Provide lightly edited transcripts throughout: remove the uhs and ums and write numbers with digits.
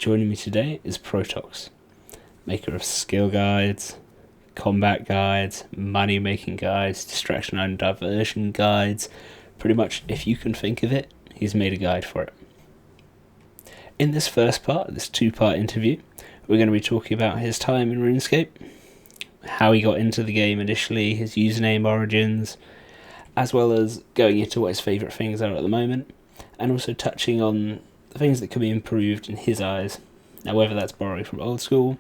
Joining me today is Protox, maker of skill guides, combat guides, money making guides, distraction and diversion guides. Pretty much, if you can think of it, he's made a guide for it. In this first part, this two-part interview, we're going to be talking about his time in RuneScape, how he got into the game initially, his username origins, as well as going into what his favourite things are at the moment, and also touching on the things that can be improved in his eyes. Now, whether that's borrowing from old school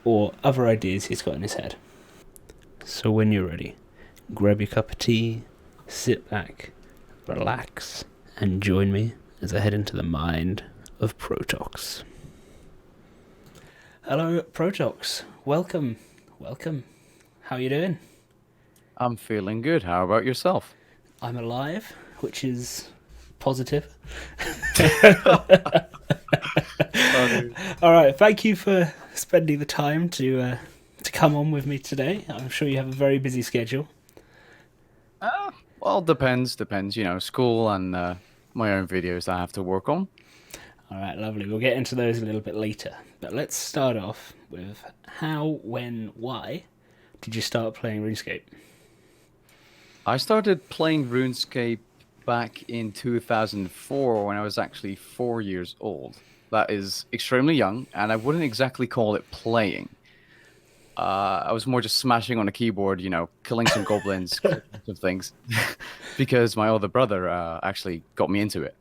or other ideas he's got in his head. So when you're ready, grab your cup of tea, sit back, relax, and join me as I head into the mind of Protox. Hello, Protox. Welcome. How you doing? I'm feeling good. How about yourself? I'm alive, which is positive. All right, thank you for spending the time to come on with me today. I'm sure you have a very busy schedule. Well, depends. School and my own videos I have to work on. All right, lovely. We'll get into those a little bit later. But let's start off with how, when, why did you start playing RuneScape? I started playing RuneScape back in 2004 when I was actually 4 years old. That is extremely young, and I wouldn't exactly call it playing. I was more just smashing on a keyboard, killing some goblins, clicking some things, because my older brother actually got me into it.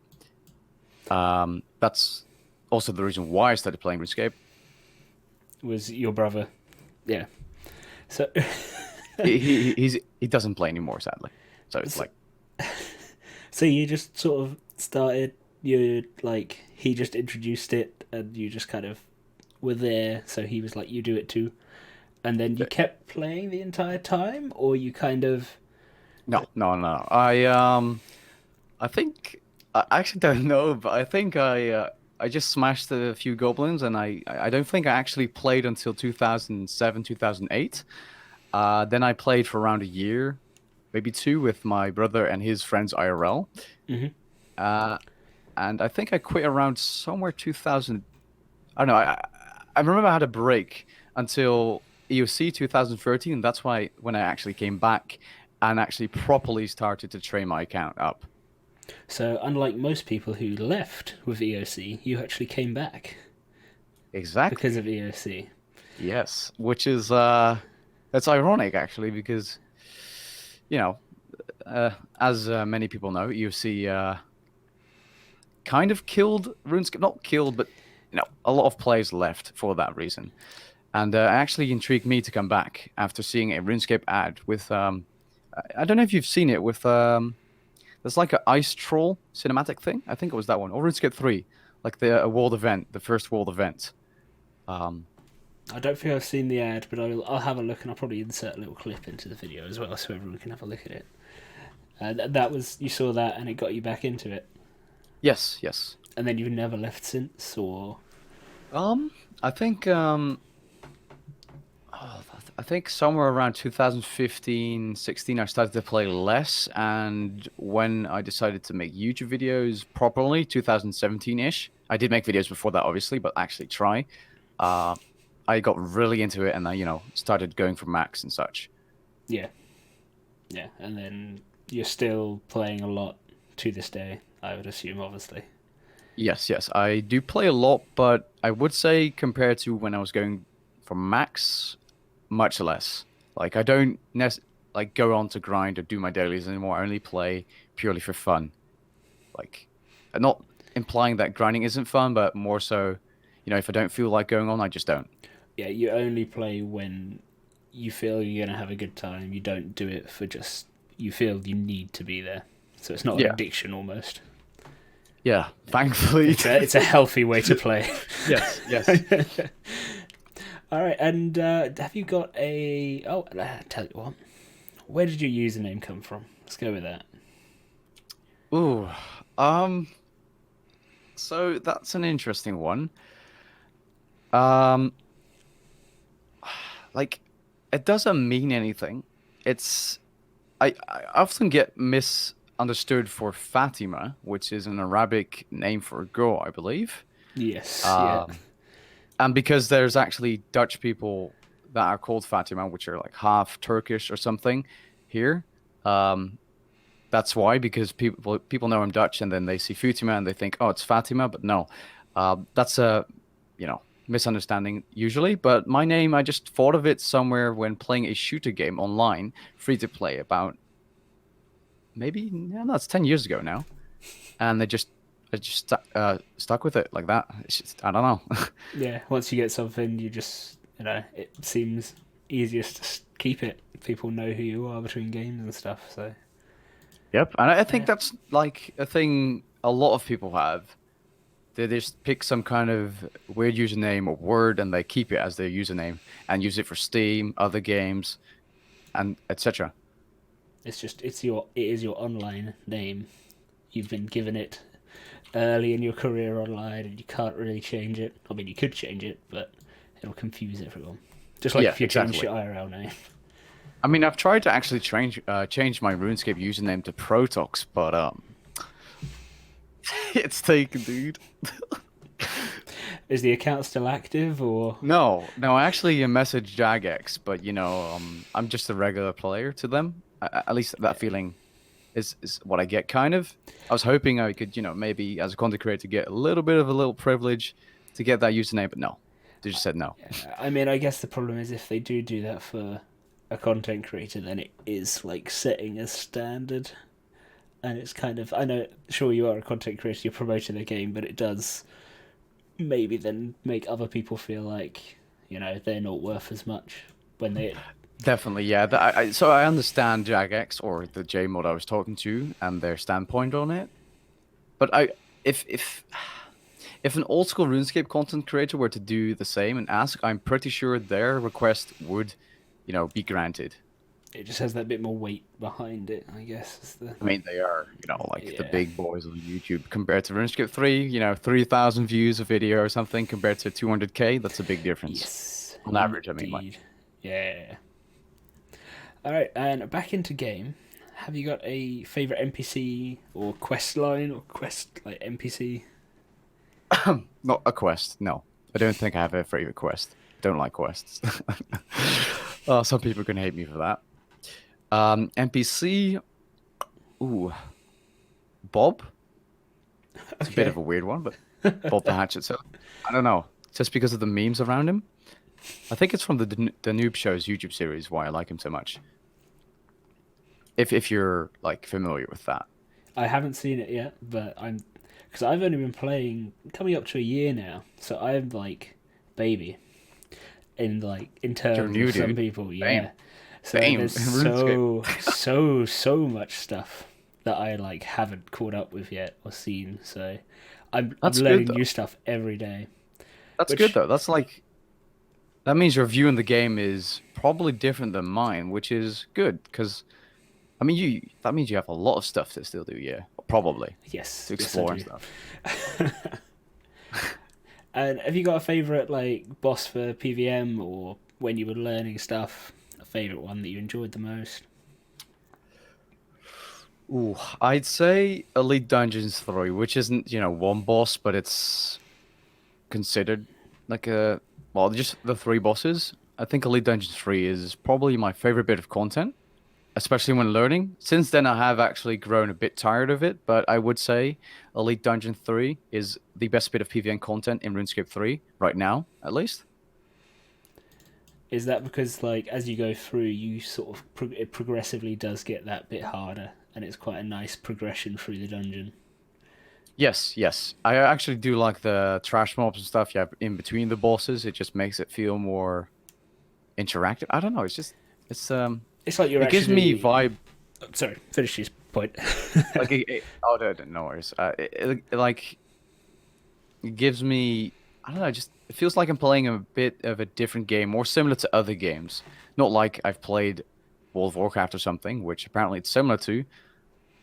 That's also the reason why I started playing RuneScape. Was your brother? Yeah. So He doesn't play anymore, sadly. So it's like, so you just sort of started. You like he just introduced it, and you just kind of were there. So he was like, "You do it too," and then you kept playing the entire time, or you kind of. no. I think I actually don't know, but I think I just smashed a few goblins, and I don't think I actually played until 2007, 2008. Then I played for around a year, maybe two, with my brother and his friends IRL. Mhm. And I think I quit around somewhere 2000. I don't know. I remember I had a break until EOC 2013, and that's why when I actually came back and actually properly started to train my account up. So unlike most people who left with EOC, you actually came back because Exactly. of EOC. Yes, which is that's ironic actually because you know as many people know, EOC kind of killed RuneScape. Not killed, but a lot of players left for that reason. And actually intrigued me to come back after seeing a RuneScape ad with I don't know if you've seen it with there's like an ice troll cinematic thing. I think it was that one or RuneScape 3, like the world event, the first world event. Um, I don't think I've seen the ad, but I'll have a look, and I'll probably insert a little clip into the video as well, so everyone can have a look at it. That was you saw that, and it got you back into it, yes. and then you've never left since, or Um, I think oh, I think somewhere around 2015, 16, I started to play less, and when I decided to make YouTube videos properly, 2017-ish, I did make videos before that, obviously, but actually try. Uh, I got really into it, and I, started going for max and such. yeah, yeah, and then you're still playing a lot to this day. I would assume, obviously. Yes, I do play a lot, but I would say compared to when I was going for max, much less. Like I don't like go on to grind or do my dailies anymore. I only play purely for fun. Like, I'm not implying that grinding isn't fun, but more so, if I don't feel like going on, I just don't. Yeah, you only play when you feel you're gonna have a good time. You don't do it for just you feel you need to be there. So it's not an Yeah, addiction almost. yeah. Thankfully, It's a healthy way to play. yes. All right, and have you got a? Oh, tell you what. Where did your username come from? Let's go with that. Ooh, um. So that's an interesting one. Um, like, it doesn't mean anything. It's I often get misunderstood for Fatima, which is an Arabic name for a girl, I believe. Yes. Yeah. Um, and because there's actually Dutch people that are called Fatima, which are like half Turkish or something here. Um, that's why, because people know I'm Dutch, and then they see Fatima and they think, oh, it's Fatima, but no, that's a misunderstanding usually. But my name, I just thought of it somewhere when playing a shooter game online, free to play, about maybe no, it's 10 years ago now, and I just stuck with it like that. It's just, I don't know. Yeah. Once you get something, you just it seems easiest to keep it. People know who you are between games and stuff. So Yep, and I think yeah. that's like a thing a lot of people have. They just pick some kind of weird username or word and they keep it as their username and use it for Steam, other games, and etc. It is your online name. You've been given it early in your career online, and you can't really change it. I mean, you could change it, but it'll confuse everyone. Just like Yeah, if you change exactly. your IRL name. I mean, I've tried to actually change my RuneScape username to Protox, but it's taken, dude. Is the account still active, or No, I actually messaged Jagex, but I'm just a regular player to them. At least that feeling is what I get, kind of. I was hoping I could, maybe as a content creator get a little bit of a little privilege to get that username, but no, they just said no. I mean, I guess the problem is if they do that for a content creator, then it is like setting a standard, and it's kind of I know, sure you are a content creator, you're promoting the game, but it does maybe then make other people feel like they're not worth as much when they. Definitely, yeah. So I understand Jagex or the J mod I was talking to and their standpoint on it, but if an old school RuneScape content creator were to do the same and ask, I'm pretty sure their request would, be granted. It just has that bit more weight behind it, I guess. Is the I mean, they are, like the Yeah. big boys on YouTube compared to RuneScape 3, 3,000 views a video or something compared to 200K. That's a big difference. Yes, On average, I mean, like. indeed. Yeah. All right, and back into game. Have you got a favorite NPC or quest line or quest like NPC? Not a quest, no. I don't think I have a favorite quest. Don't like quests. Oh, some people can hate me for that. NPC, ooh, Bob. It's a bit Okay. of a weird one, but Bob the Hatchet. So I don't know, just because of the memes around him. I think it's from the Noob Show's YouTube series why I like him so much. If you're like familiar with that. I haven't seen it yet, but I'm because I've only been playing coming up to a year now, so I'm like baby in You're terms new, of some dude. people, Bam, yeah. So bam. there's RuneScape. so much stuff that I like haven't caught up with yet or seen. So I'm That's good learning though. new stuff every day. That's good Which though. That's like that means your view in the game is probably different than mine, which is good because I mean you that means you have a lot of stuff to still do, yeah. Probably to yes, I explore and do. stuff. And have you got a favorite like boss for PVM or when you were learning stuff? A favorite one that you enjoyed the most? Ooh, I'd say Elite Dungeons 3, which isn't, one boss, but it's considered like just the three bosses. I think Elite Dungeons 3 is probably my favorite bit of content, especially when learning. Since then, I have actually grown a bit tired of it, but I would say Elite Dungeon 3 is the best bit of PvN content in RuneScape 3 right now, at least. Is that because like as you go through, you sort of it progressively does get that bit harder, and it's quite a nice progression through the dungeon. Yes, yes. I actually do like the trash mobs and stuff you have in between the bosses. It just makes it feel more interactive. I don't know. It's It's like you're it gives me actually. vibe Sorry, finish this point. like oh no worries. Like it gives me I don't know. Just it feels like I'm playing a bit of a different game, more similar to other games. Not like I've played World of Warcraft or something, which apparently it's similar to.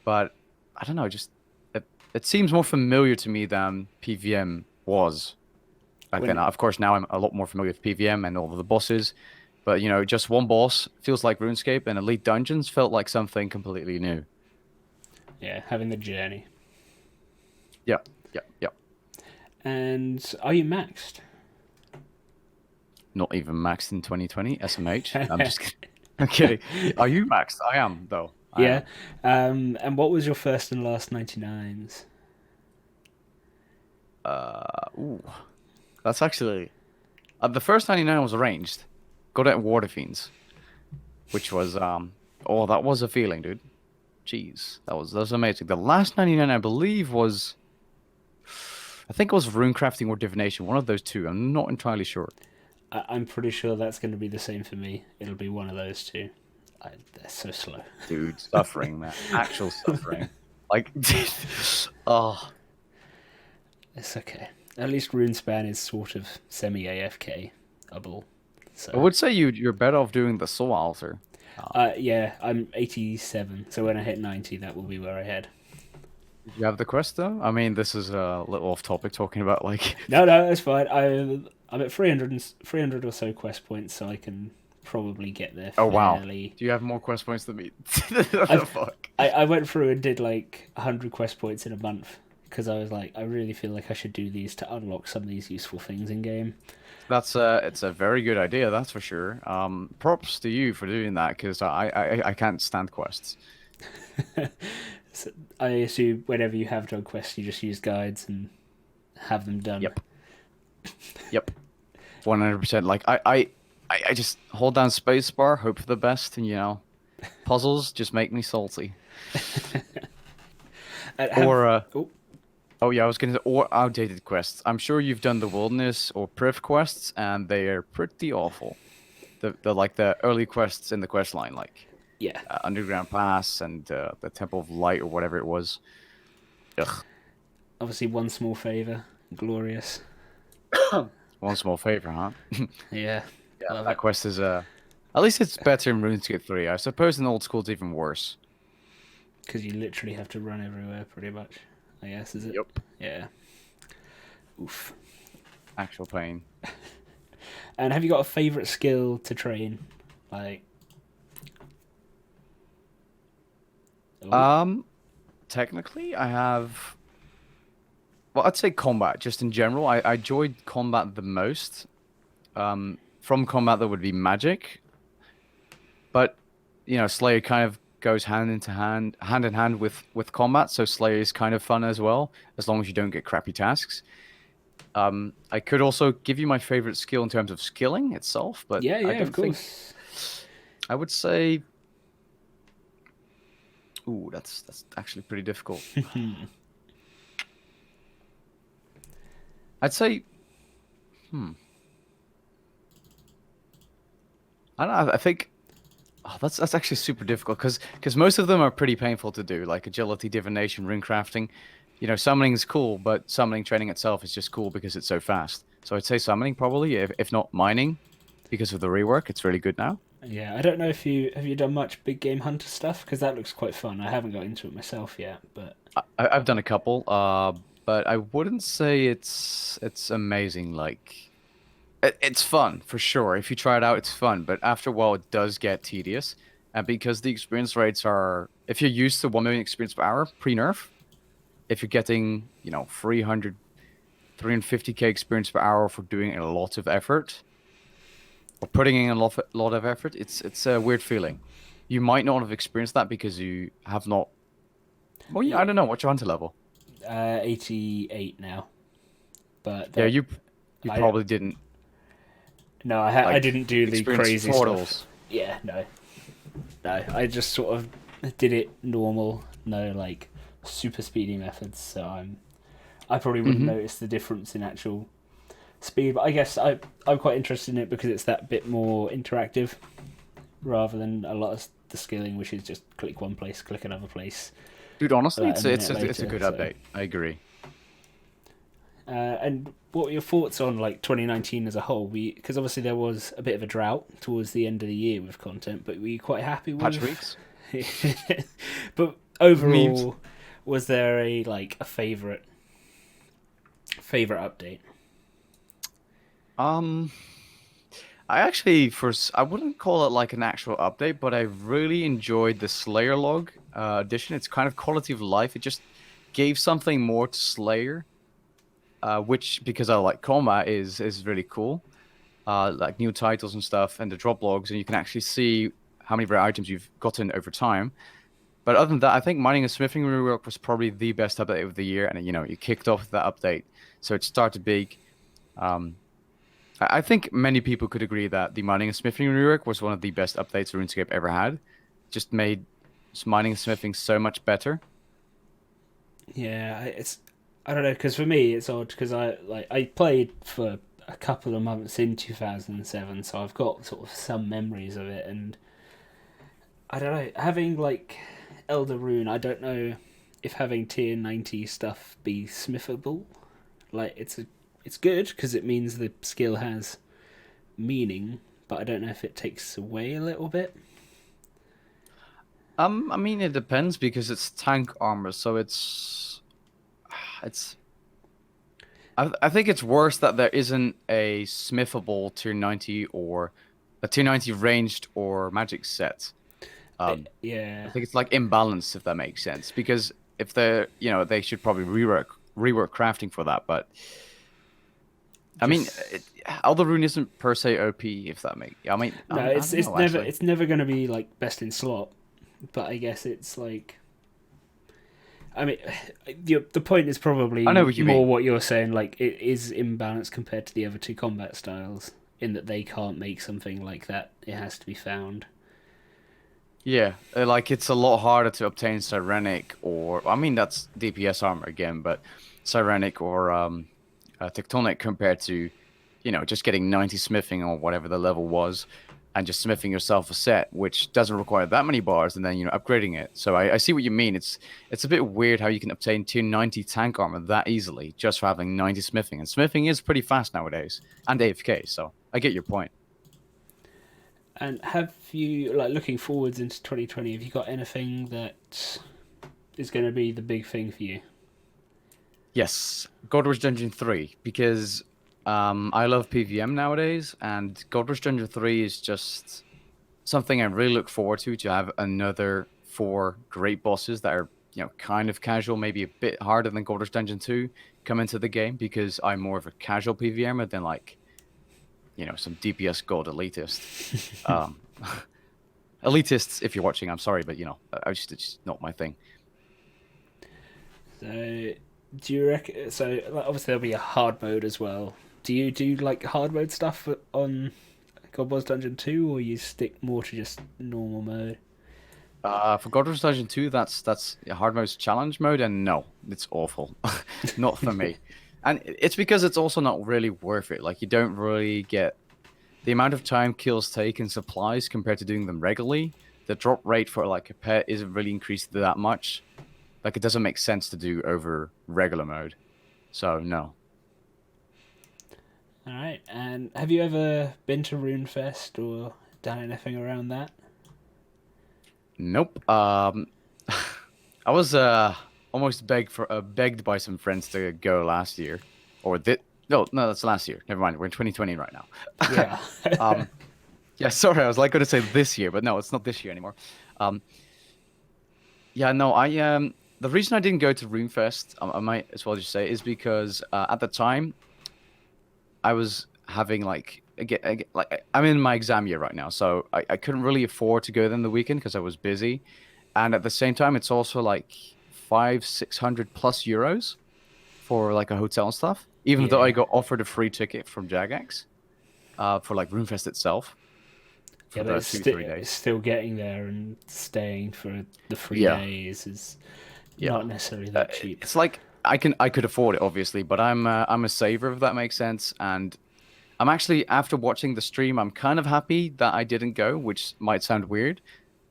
But I don't know. Just it seems more familiar to me than PVM was back then. when Of course, now I'm a lot more familiar with PVM and all of the bosses. But just one boss feels like RuneScape, and Elite Dungeons felt like something completely new. Yeah, having the journey. Yeah, yeah, yeah. And are you maxed? Not even maxed in 2020, SMH. I'm just kidding. I'm kidding. Are you maxed? I am, though. I Yeah. am. And what was your first and last 99s? Ooh. That's actually... the first 99 was arranged. Got it at Water Fiends. Which was, Oh, that was a feeling, dude. Jeez. That was amazing. The last 99, I believe, was... I think it was Runecrafting or Divination. One of those two. I'm not entirely sure. I'm pretty sure that's going to be the same for me. It'll be one of those two. They're so slow. Dude, suffering, man. Actual suffering. Like, oh. It's okay. At least Runespan is sort of semi-AFK-able. So. I would say you're better off doing the Soul Altar. Yeah, I'm 87, so when I hit 90, that will be where I head. Did you have the quest, though? I mean, this is a little off-topic, talking about, like... No, that's fine. I'm at 300 or so quest points, so I can probably get there fairly... Oh, wow. Do you have more quest points than me? What the fuck? I went through and did, like, 100 quest points in a month, because I was like, I really feel like I should do these to unlock some of these useful things in-game. It's a very good idea, that's for sure. Props to you for doing that, because I can't stand quests. So I assume whenever you have done quests, you just use guides and have them done. Yep. Yep. 100%. Like, I just hold down spacebar, hope for the best, and, you know, puzzles just make me salty. Oh yeah, I was gonna say, or outdated quests. I'm sure you've done the wilderness or priv quests, and they are pretty awful. The like the early quests in the quest line, like Yeah. Underground Pass and the Temple of Light or whatever it was. Ugh. Obviously, one small favor, glorious. One small favor, huh? Yeah. Yeah, that quest is at least it's better in RuneScape 3. I suppose in old school it's even worse. Because you literally have to run everywhere, pretty much. I guess, is it? Yep. Yeah. Oof. Actual pain. And have you got a favourite skill to train? Like... Ooh. Technically, I have... Well, I'd say combat, just in general. I enjoyed combat the most. From combat, that would be magic. But, you know, Slayer kind of goes hand in hand with combat, so Slayer is kind of fun as well, as long as you don't get crappy tasks. I could also give you my favorite skill in terms of skilling itself, but yeah, I don't of course. I would say... Ooh, that's actually pretty difficult. I'd say... I don't know, I think... Oh, that's actually super difficult, because most of them are pretty painful to do, like agility, divination, runecrafting. You know, summoning's cool, but summoning training itself is just cool because it's so fast. So I'd say summoning probably, if not mining, because of the rework. It's really good now. Yeah, I don't know if have you done much big game hunter stuff, because that looks quite fun. I haven't got into it myself yet, but I've done a couple, but I wouldn't say it's amazing. Like, it's fun for sure. If you try it out, it's fun. But after a while, it does get tedious, and because the experience rates are, if you're used to 1 million experience per hour pre-nerf, if you're getting, you know, 350k experience per hour for doing a lot of effort, or putting in a lot of effort, it's a weird feeling. You might not have experienced that because you have not... Well, yeah, I don't know. What's your hunter level? 88 now. But yeah, you probably didn't... No, I didn't do the crazy portals. stuff. Yeah, no. I just sort of did it normal. No, like, super speedy methods, so I probably wouldn't notice the difference in actual speed, but I guess I'm quite interested in it because it's that bit more interactive rather than a lot of the skilling, which is just click one place, click another place. Dude, honestly, it's a good update. I agree. And what were your thoughts on like 2019 as a whole? Because obviously there was a bit of a drought towards the end of the year with content, but were you quite happy with patch weeks? But overall, Memes. Was there a favorite update? I actually I wouldn't call it like an actual update, but I really enjoyed the Slayer log addition. It's kind of quality of life. It just gave something more to Slayer. which because I like combat is really cool. Like new titles and stuff, and the drop logs, and you can actually see how many rare items you've gotten over time. But other than that, I think mining and smithing rework was probably the best update of the year, and you kicked off that update, so it started big. Um, I think many people could agree that the mining and smithing rework was one of the best updates RuneScape ever had. Just made mining and smithing so much better. Yeah, I don't know, because for me it's odd because I played for a couple of months in 2007, so I've got sort of some memories of it, and I don't know, having like Elder Rune, I don't know if having tier 90 stuff be smithable. Like it's good because it means the skill has meaning, but I don't know if it takes away a little bit. I mean, it depends because it's tank armor, so it's. I think it's worse that there isn't a smithable tier 90 or a tier 90 ranged or magic set. I Yeah, think it's like imbalanced, if that makes sense. Because if they're, they should probably rework crafting for that. But I mean, just Elder Rune isn't per se OP, if that makes. I mean, no, I it's don't it's know never actually. it's never going to be like best in slot, but I guess it's like, I mean, the point is I know probably what you more mean. what you're saying. Like it is imbalanced compared to the other two combat styles, in that they can't make something like that. It has to be found. Yeah, like it's a lot harder to obtain Sirenic or I mean that's DPS armor again, but Sirenic or Tectonic compared to, just getting 90 smithing or whatever the level was, and just smithing yourself a set, which doesn't require that many bars, and then upgrading it. So I see what you mean. It's a bit weird how you can obtain tier 90 tank armor that easily just for having 90 smithing, and smithing is pretty fast nowadays and AFK. So I get your point. And have you, like, looking forwards into 2020? Have you got anything that is going to be the big thing for you? Yes, God Rush Dungeon 3, because I love PVM nowadays, and God Rush Dungeon 3 is just something I really look forward to have another four great bosses that are, kind of casual, maybe a bit harder than God Rush Dungeon 2 come into the game, because I'm more of a casual PVMer than like, some DPS gold elitist. Um, elitists, if you're watching, I'm sorry, but it's just not my thing. So, do you reckon? So, like, obviously there'll be a hard mode as well. Do you like hard mode stuff on God Wars Dungeon 2, or you stick more to just normal mode? For God Rush Dungeon 2, that's a hard mode's challenge mode, and no, it's awful. Not for me. And it's because it's also not really worth it. Like, you don't really get the amount of time kills take and supplies compared to doing them regularly. The drop rate for like a pet isn't really increased that much. Like, it doesn't make sense to do over regular mode. So no. All right. And have you ever been to Runefest or done anything around that? Nope. I was almost begged by some friends to go last year, or no, that's last year. Never mind. We're in 2020 right now. Yeah. um, yeah, sorry, I was like going to say this year, but no, it's not this year anymore. Um, yeah, no, the reason I didn't go to Runefest, I might as well just say, is because at the time I was having like like I'm in my exam year right now, so I couldn't really afford to go there in the weekend because I was busy, and at the same time it's also like 500-600 plus euros for like a hotel and stuff. Even though I Yeah. got offered a free ticket from Jagex for like Runefest itself Yeah, for but the it's, 2 3 it's days. still getting there and staying for the three Yeah, days is yeah. not necessarily that cheap. It's like I could afford it obviously, but I'm a saver if that makes sense, and I'm actually, after watching the stream, I'm kind of happy that I didn't go, which might sound weird.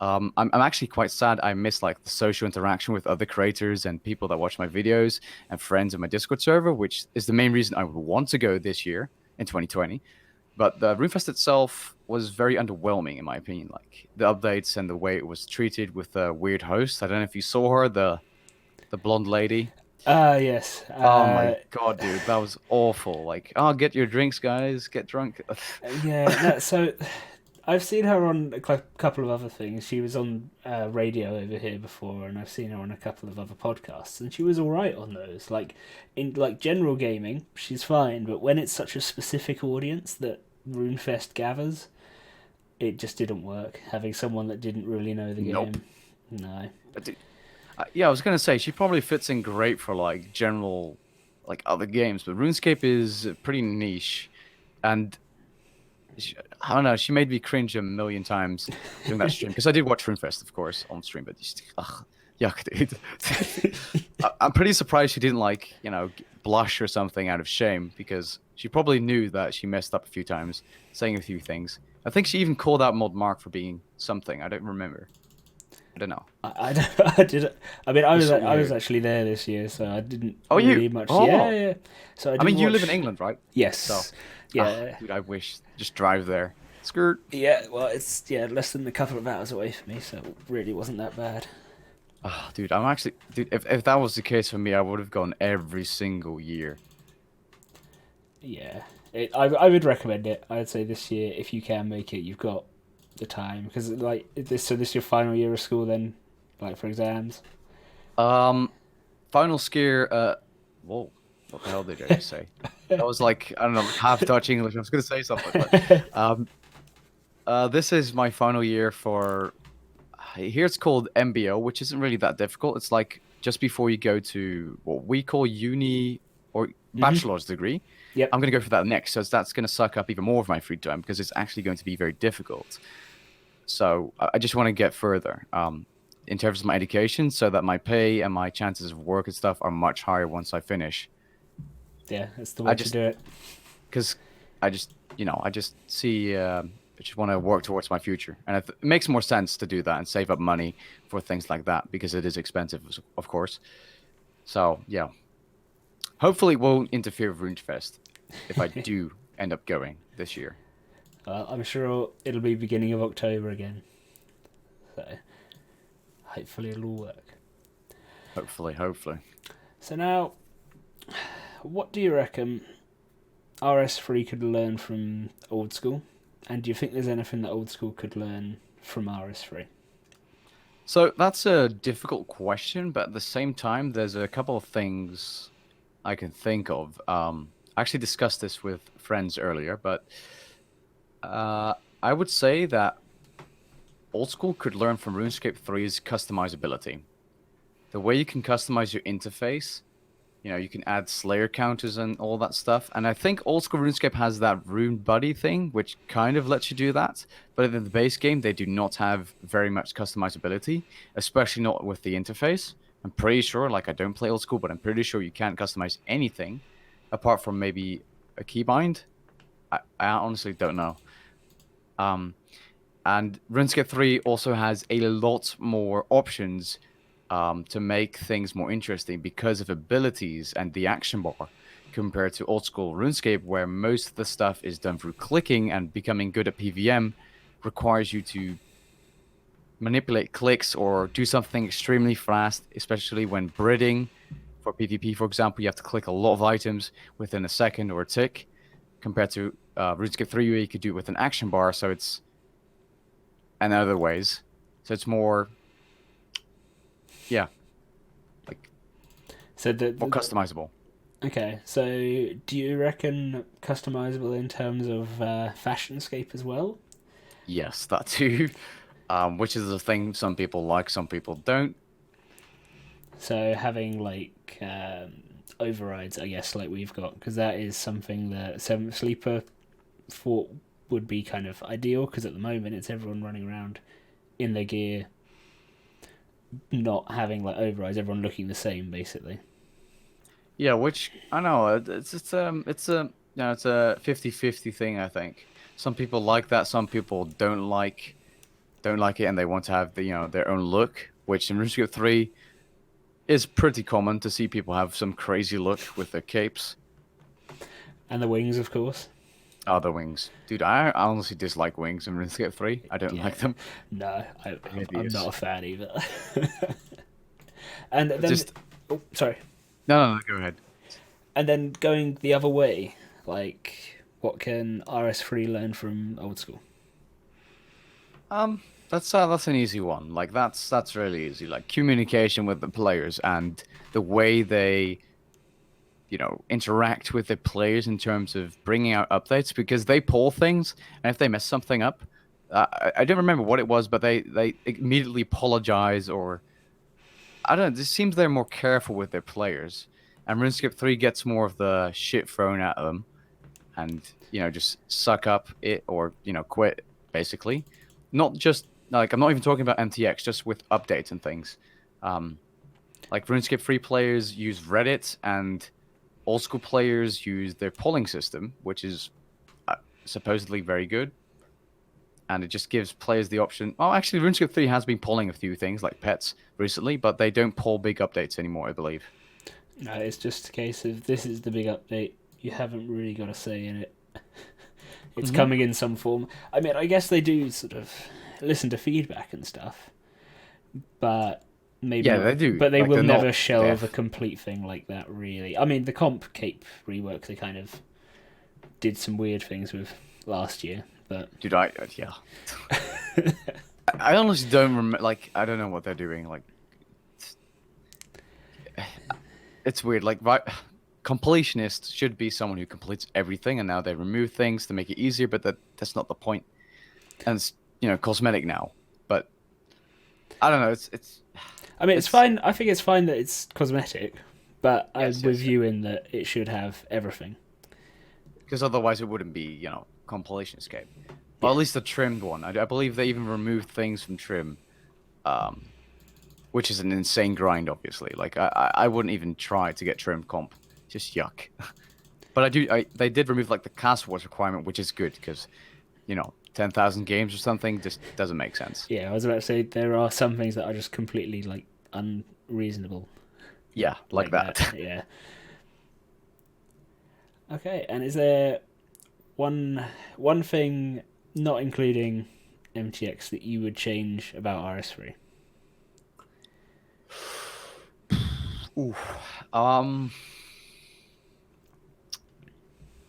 I'm actually quite sad. I miss like the social interaction with other creators and people that watch my videos and friends in my Discord server, which is the main reason I would want to go this year in 2020. But the RuneFest itself was very underwhelming, in my opinion. Like the updates and the way it was treated with the weird host. I don't know if you saw her, the blonde lady. Yes. Oh my god, dude, that was awful. Like, oh, get your drinks, guys. Get drunk. Yeah. No, so I've seen her on a couple of other things. She was on radio over here before, and I've seen her on a couple of other podcasts, and she was all right on those. Like in like general gaming, she's fine, but when it's such a specific audience that Runefest gathers, it just didn't work. Having someone that didn't really know the Nope. game, no. Yeah, I was gonna say she probably fits in great for like general, like other games, but RuneScape is pretty niche, and I don't know. She made me cringe a million times during that stream because I did watch Runefest, of course, on stream, but just yuck, dude. I'm pretty surprised she didn't like blush or something out of shame because she probably knew that she messed up a few times, saying a few things. I think she even called out Mod Mark for being something. I don't remember. I don't know. I did. I mean, I It's was weird. actually there this year, so I didn't Oh, really you? much. Oh. Yeah, yeah. So I I mean, didn't you live watch- in England, right? Yes. So, Yeah. dude, I wish. Just drive there. Skirt. Yeah. Well, it's less than a couple of hours away from me, so it really wasn't that bad. Oh, dude, I'm actually, dude. If that was the case for me, I would have gone every single year. Yeah. I would recommend it. I'd say this year, if you can make it, you've got the time because like this. So this is your final year of school, then, like for exams. Final scare. Whoa, what the hell did I just say? That was like I don't know, half Dutch English. I was gonna say something, but this is my final year for. Here it's called MBO, which isn't really that difficult. It's like just before you go to what we call uni or bachelor's degree. Yep. I'm going to go for that next. So that's going to suck up even more of my free time because it's actually going to be very difficult. So I just want to get further in terms of my education so that my pay and my chances of work and stuff are much higher once I finish. Yeah, that's the way to do it. Because I just see, I just want to work towards my future. And it makes more sense to do that and save up money for things like that because it is expensive, of course. So, yeah. Hopefully it won't interfere with Runefest if I do end up going this year. I'm sure it'll be beginning of October again. So hopefully it'll all work. Hopefully. So now, what do you reckon RS3 could learn from old school? And do you think there's anything that old school could learn from RS3? So that's a difficult question, but at the same time, there's a couple of things I can think of. I actually discussed this with friends earlier, but I would say that old school could learn from RuneScape 3's customizability. The way you can customize your interface, you can add Slayer counters and all that stuff. And I think old school RuneScape has that Rune Buddy thing, which kind of lets you do that. But in the base game, they do not have very much customizability, especially not with the interface. I'm pretty sure, like I don't play old school, but I'm pretty sure you can't customize anything apart from maybe a keybind. I honestly don't know. And RuneScape 3 also has a lot more options to make things more interesting because of abilities and the action bar compared to old school RuneScape, where most of the stuff is done through clicking, and becoming good at PVM requires you to manipulate clicks or do something extremely fast, especially when breeding. For PvP, for example, you have to click a lot of items within a second or a tick, compared to RuneScape 3, where you could do it with an action bar, so it's and other ways. So it's more, like more customizable. Okay, so do you reckon customizable in terms of fashionscape as well? Yes, that too. Which is a thing some people like, some people don't. So having like overrides, I guess, like we've got, because that is something that Seventh Sleeper thought would be kind of ideal, because at the moment it's everyone running around in their gear, not having like overrides, everyone looking the same basically. Yeah, which I know it's a 50-50 thing. I think some people like that, some people don't like it, and they want to have their own look, which in RuneScape 3 is pretty common to see people have some crazy look with their capes. And the wings, of course. Oh, the wings. Dude, I honestly dislike wings in RuneScape 3. I don't like them. No, I'm Hideous. not a fan either. And then... Oh, sorry. No, go ahead. And then going the other way, like, what can RS3 learn from old school? That's an easy one. Like that's really easy. Like communication with the players and the way they, interact with the players in terms of bringing out updates, because they pull things, and if they mess something up, I don't remember what it was, but they immediately apologize, or I don't know. It seems they're more careful with their players, and RuneScape 3 gets more of the shit thrown at them, and just suck up it, or quit, basically. Not just like, I'm not even talking about MTX, just with updates and things. Like RuneScape 3 players use Reddit, and old school players use their polling system, which is supposedly very good. And it just gives players the option. Oh, actually, RuneScape 3 has been polling a few things like pets recently, but they don't poll big updates anymore, I believe. No, it's just a case of this is the big update. You haven't really got a say in it. It's coming in some form. I mean, I guess they do sort of listen to feedback and stuff, but maybe Yeah, not. they do. But they Like, will they're never not shelve a deaf. complete thing like that, really. I mean, the comp cape rework they kind of did some weird things with last year, but Dude, yeah. I honestly don't remember. Like, I don't know what they're doing. Like, it's weird. Like, right, completionist should be someone who completes everything, and now they remove things to make it easier. But that's not the point. And it's cosmetic now. But I don't know. It's. I mean, it's fine. I think it's fine that it's cosmetic, but I'm Yes, with yes. you in that it should have everything. Because otherwise it wouldn't be compilation escape. Well, Yeah. at least the trimmed one. I believe they even removed things from trim, um, which is an insane grind, obviously. Like I wouldn't even try to get trimmed comp, just yuck. But they did remove like the cast wars requirement, which is good because 10,000 games or something just doesn't make sense. Yeah, I was about to say there are some things that are just completely like unreasonable Yeah, like that. that. Yeah. Okay, and is there one thing not including MTX that you would change about RS3? Ooh.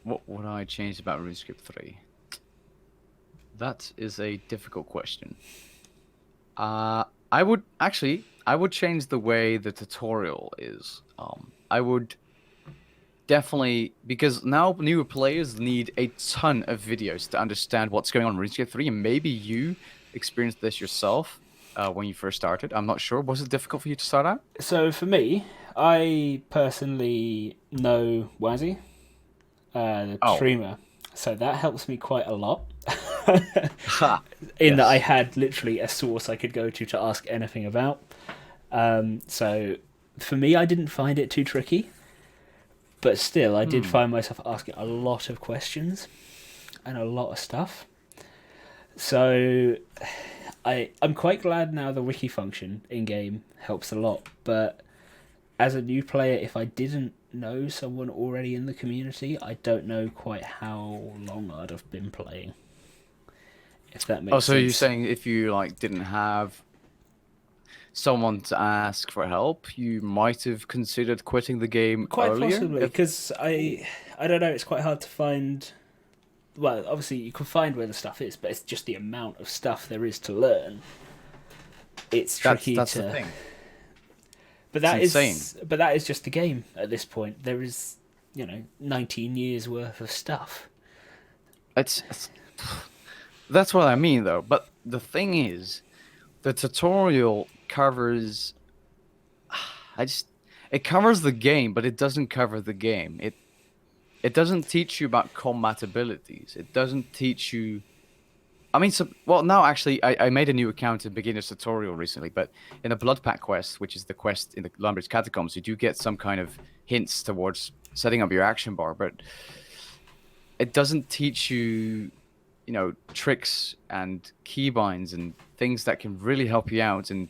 What would I change about RuneScape 3? That is a difficult question. I would change the way the tutorial is. I would definitely, because now newer players need a ton of videos to understand what's going on in RuneScape 3, and maybe you experienced this yourself when you first started. I'm not sure. Was it difficult for you to start out? So for me, I personally know Wazzy, the Oh, streamer, so that helps me quite a lot. ha, In that I yes. had literally a source I could go to ask anything about. So for me, I didn't find it too tricky, but still, I did Hmm. find myself asking a lot of questions and a lot of stuff. So I'm quite glad now the wiki function in game helps a lot. But as a new player, if I didn't know someone already in the community, I don't know quite how long I'd have been playing. If that Oh, makes so you're sense. saying if you like didn't have someone to ask for help, you might have considered quitting the game Quite earlier? possibly, If because I don't know. It's quite hard to find. Well, obviously you can find where the stuff is, but it's just the amount of stuff there is to learn. It's tricky that's the to. thing. But It's insane. that is just the game at this point. There is 19 years worth of stuff. It's that's what I mean though. But the thing is, the tutorial covers I just it covers the game, but it doesn't cover the game. It doesn't teach you about combat abilities. It doesn't teach you. I mean, well, now actually, I made a new account in beginner's tutorial recently, but in the Blood Pack quest, which is the quest in the Lumbridge Catacombs, you do get some kind of hints towards setting up your action bar, but it doesn't teach you, tricks and keybinds and things that can really help you out and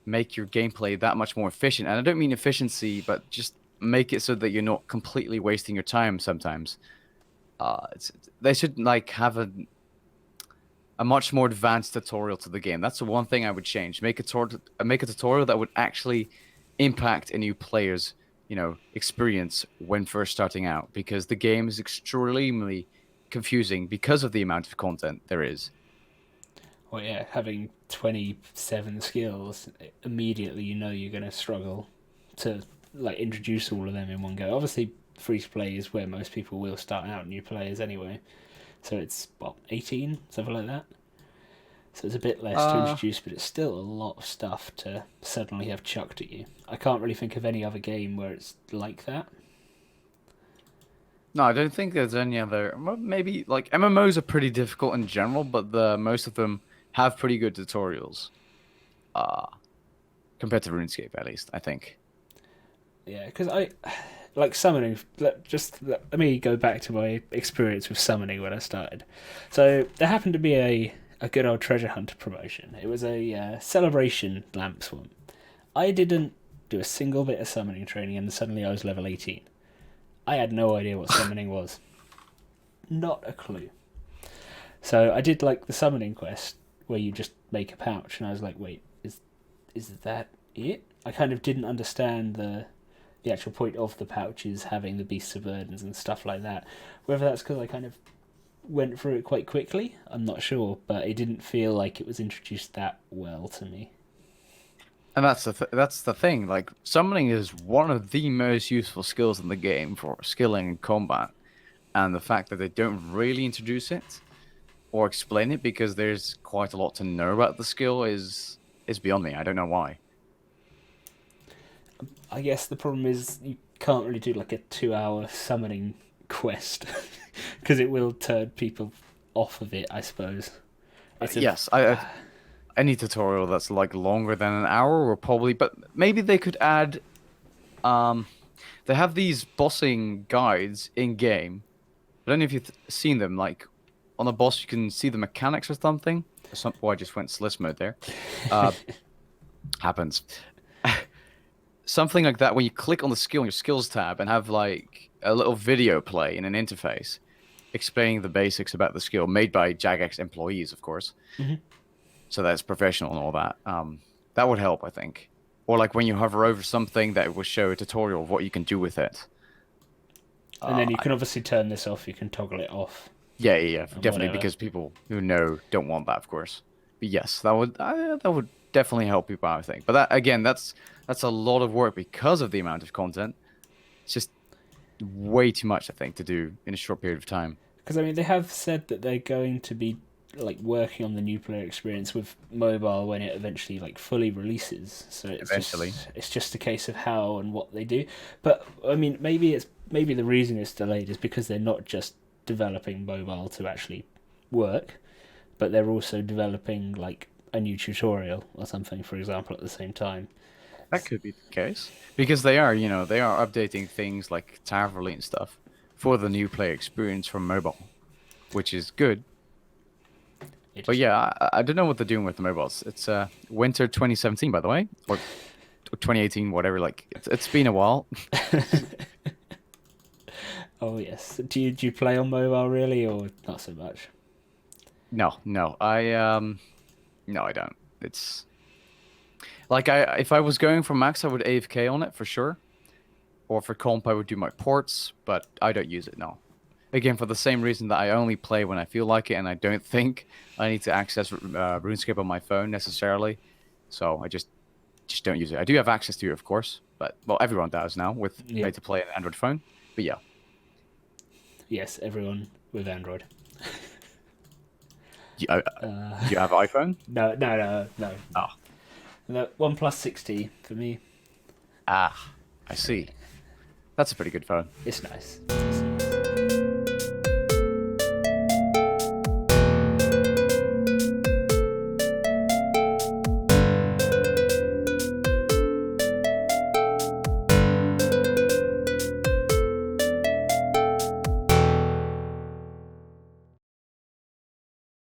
make your gameplay that much more efficient. And I don't mean efficiency, but just make it so that you're not completely wasting your time sometimes. They should like have a much more advanced tutorial to the game. That's the one thing I would change. Make a tutorial that would actually impact a new player's, experience when first starting out, because the game is extremely confusing because of the amount of content there is. Well, yeah, having 27 skills, immediately you know you're going to struggle to like introduce all of them in one go. Obviously, free to play is where most people will start out new players anyway. So it's what 18, something like that. So it's a bit less to introduce, but it's still a lot of stuff to suddenly have chucked at you. I can't really think of any other game where it's like that. No, I don't think there's any other. Well, maybe like MMOs are pretty difficult in general, but most of them have pretty good tutorials. Uh, Compared to RuneScape, at least I think. Yeah, because I like summoning. Let me go back to my experience with summoning when I started. So there happened to be a good old treasure hunter promotion. It was a celebration lamp swamp. I didn't do a single bit of summoning training, and suddenly I was level 18. I had no idea what summoning was. Not a clue. So I did like the summoning quest where you just make a pouch, and I was like, wait, is that it? I kind of didn't understand the actual point of the pouches having the beasts of burdens and stuff like that. Whether that's because I kind of went through it quite quickly, I'm not sure, but it didn't feel like it was introduced that well to me. And that's the thing. Like summoning is one of the most useful skills in the game for skilling in combat, and the fact that they don't really introduce it or explain it because there's quite a lot to know about the skill is beyond me. I don't know why. I guess the problem is you can't really do like a 2-hour summoning quest because it will turn people off of it, I suppose. Yes, any tutorial that's like longer than an hour will probably, but maybe they could add. They have these bossing guides in game. I don't know if you've seen them. Like on a boss, you can see the mechanics or something. Oh, I just went sliss mode there. Happens. Something like that when you click on the skill in your skills tab and have like a little video play in an interface explaining the basics about the skill made by Jagex employees, of course. Mm-hmm. So that's professional and all that. That would help, I think. Or like when you hover over something, that will show a tutorial of what you can do with it. And then you can obviously turn this off. You can toggle it off. Yeah, definitely, whatever. because people who know don't want that, of course. But yes, that would definitely help people out, I think. But that again, that's a lot of work because of the amount of content. It's just way too much, I think, to do in a short period of time. Because I mean, they have said that they're going to be like working on the new player experience with mobile when it eventually like fully releases. So it's just a case of how and what they do. But I mean, maybe the reason it's delayed is because they're not just developing mobile to actually work, but they're also developing like a new tutorial or something, for example, at the same time. That could be the case because they are updating things like Taverly and stuff for the new player experience from mobile, which is good. But yeah, I don't know what they're doing with the mobiles. It's winter 2017, by the way, or 2018, whatever. Like it's been a while. Oh yes. Do you play on mobile really, or not so much? No, I don't. It's like if I was going for max, I would AFK on it for sure, or for comp, I would do my ports, but I don't use it now. Again, for the same reason that I only play when I feel like it, and I don't think I need to access RuneScape on my phone necessarily. So I just don't use it. I do have access to it, of course, but well, everyone does now with pay to play an Android phone. But yeah. Yes, everyone with Android. Do you have iPhone? No. Oh. The OnePlus 6T for me. Ah, I see. That's a pretty good phone. It's nice.